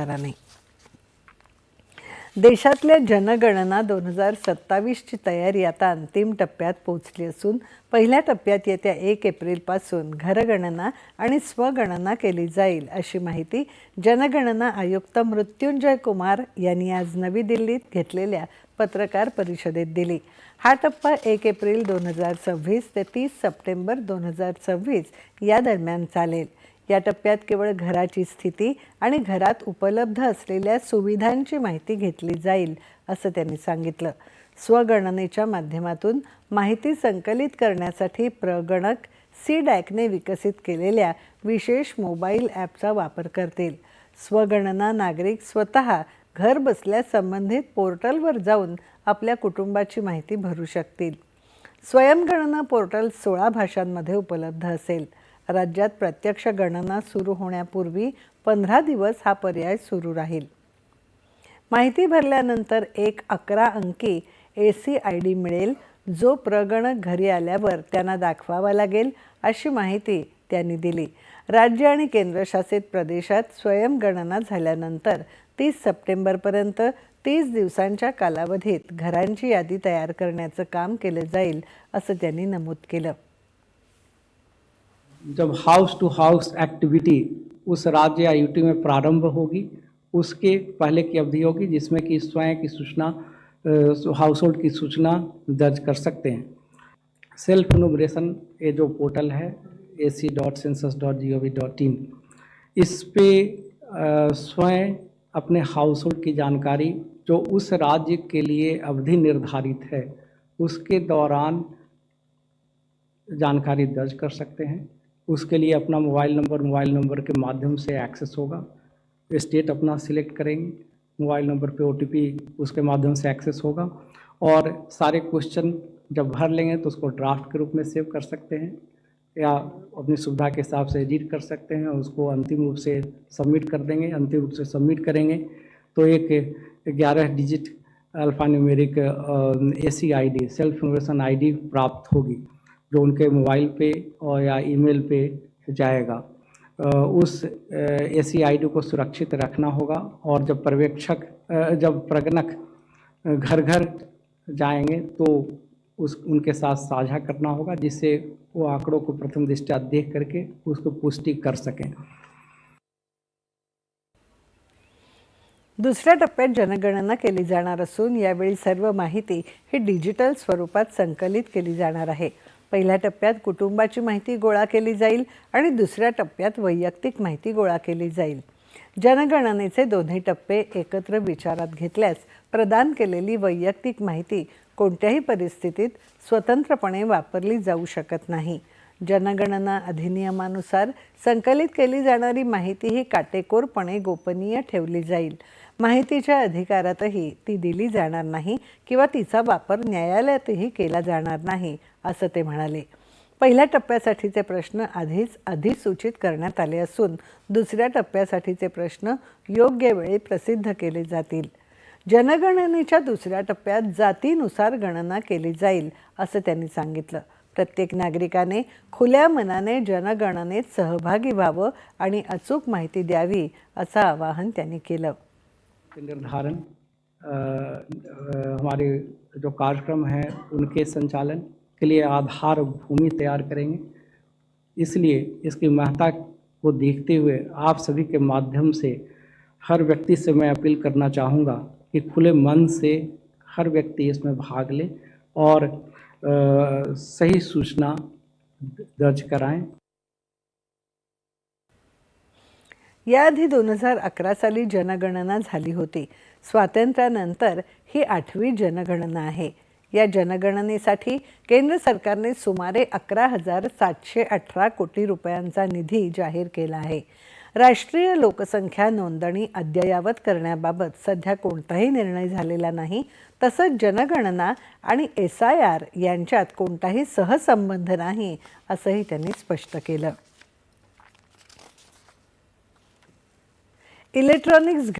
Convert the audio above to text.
सरकाराने. देशातल्या जनगणना 2027ची तयारी आता अंतिम टप्प्यात पोहोचली असून पहिल्या टप्प्यात येत्या 1 एप्रिलपासून घरगणना आणि स्वगणना केली जाईल अशी माहिती जनगणना आयुक्त मृत्युंजय कुमार यांनी आज नवी दिल्लीत घेतलेल्या पत्रकार परिषदेत दिली. हा टप्पा 1 एप्रिल 2026 ते 30 सप्टेंबर 2026 या दरम्यान चालेल. या टप्प्यात केवळ घराची स्थिती आणि घरात उपलब्ध असलेल्या सुविधांची माहिती घेतली जाईल असं त्यांनी सांगितलं. स्वगणनेच्या माध्यमातून माहिती संकलित करण्यासाठी प्रगणक CDACने विकसित केलेल्या विशेष मोबाईल ॲपचा वापर करतील. स्वगणना नागरिक स्वतः घर बसल्या संबंधित पोर्टलवर जाऊन आपल्या कुटुंबाची माहिती भरू शकतील. स्वयंगणना पोर्टल 16 भाषांमध्ये उपलब्ध असेल. राज्यात प्रत्यक्ष गणना सुरू होण्यापूर्वी 15 दिवस हा पर्याय सुरू राहील. माहिती भरल्यानंतर एक 11 अंकी ACID मिळेल, जो प्रगणक घरी आल्यावर त्यांना दाखवावा लागेल अशी माहिती त्यांनी दिली. राज्य आणि केंद्रशासित प्रदेशात स्वयंगणना झाल्यानंतर 30 सप्टेंबरपर्यंत 30 दिवसांच्या कालावधीत घरांची यादी तयार करण्याचं काम केलं जाईल असं त्यांनी नमूद केलं. जब हाउस टू हाउस एक्टिविटी उस राज्य या यूटी में प्रारंभ होगी, उसके पहले की अवधि होगी जिसमें कि स्वयं की सूचना हाउस होल्ड की सूचना दर्ज कर सकते हैं. सेल्फ इनुमरेशन ये जो पोर्टल है ac.census.gov.in, इस पे स्वयं अपने हाउस होल्ड की जानकारी जो उस राज्य के लिए अवधि निर्धारित है उसके दौरान जानकारी दर्ज कर सकते हैं. उसके लिए अपना मोबाइल नंबर के माध्यम से एक्सेस होगा. स्टेट अपना सिलेक्ट करेंगे, मोबाइल नंबर पे OTP उसके माध्यम से एक्सेस होगा और सारे क्वेश्चन जब भर लेंगे तो उसको ड्राफ्ट के रूप में सेव कर सकते हैं या अपनी सुविधा के हिसाब से एडिट कर सकते हैं और उसको अंतिम रूप से सबमिट कर देंगे. अंतिम रूप से सबमिट करेंगे तो एक 11 digit alphanumeric ACID self information ID प्राप्त होगी, जो उनके मोबाइल पे और या ईमेल पे जाएगा. उस ACID को सुरक्षित रखना होगा और जब प्रगणक घर घर जाएंगे तो उनके साथ साझा करना होगा, जिससे वो आंकड़ों को प्रथम दृष्टया देख करके उसको पुष्टि कर सकें. दुसऱ्या टप्प्यात जनगणना केली जाणार असून यावेळी सर्व माहिती ही डिजिटल स्वरूपात संकलित केली जाणार आहे. पहिल्या टप्प्यात कुटुंबाची माहिती गोळा केली जाईल आणि दुसऱ्या टप्प्यात वैयक्तिक माहिती गोळा केली जाईल. जनगणनेचे दोन्ही टप्पे एकत्र विचारात घेतल्यास प्रदान केलेली वैयक्तिक माहिती कोणत्याही परिस्थितीत स्वतंत्रपणे वापरली जाऊ शकत नाही. जनगणना अधिनियमानुसार संकलित केली जाणारी माहिती ही काटेकोरपणे गोपनीय ठेवली जाईल. माहितीच्या अधिकारातही ती दिली जाणार नाही किंवा तिचा वापर न्यायालयातही केला जाणार नाही असं ते म्हणाले. पहिल्या टप्प्यासाठीचे प्रश्न आधीच अधिसूचित करण्यात आले असून दुसऱ्या टप्प्यासाठीचे प्रश्न योग्य वेळी प्रसिद्ध केले जातील. जनगणनेच्या दुसऱ्या टप्प्यात जातीनुसार गणना केली जाईल असं त्यांनी सांगितलं. प्रत्येक नागरिकाने खुल्या मनाने जनगणनेत सहभागी व्हावं आणि अचूक माहिती द्यावी असं आवाहन त्यांनी केलं. निर्धारण हमारे जो कार्यक्रम हैं उनके संचालन के लिए आधार भूमि तैयार करेंगे. इसलिए इसकी महत्ता को देखते हुए आप सभी के माध्यम से हर व्यक्ति से मैं अपील करना चाहूँगा कि खुले मन से हर व्यक्ति इसमें भाग ले और सही सूचना दर्ज कराएं. याआधी 2011 साली जनगणना झाली होती. स्वातंत्र्यानंतर ही 8वी जनगणना आहे. या जनगणनेसाठी केंद्र सरकारने सुमारे 11,718 कोटी रुपयांचा निधी जाहीर केला आहे. राष्ट्रीय लोकसंख्या नोंदणी अद्ययावत करण्याबाबत सध्या कोणताही निर्णय झालेला नाही. तसंच जनगणना आणि SIR यांच्यात कोणताही सहसंबंध नाही असंही त्यांनी स्पष्ट केलं. इलेक्ट्रॉनिक्स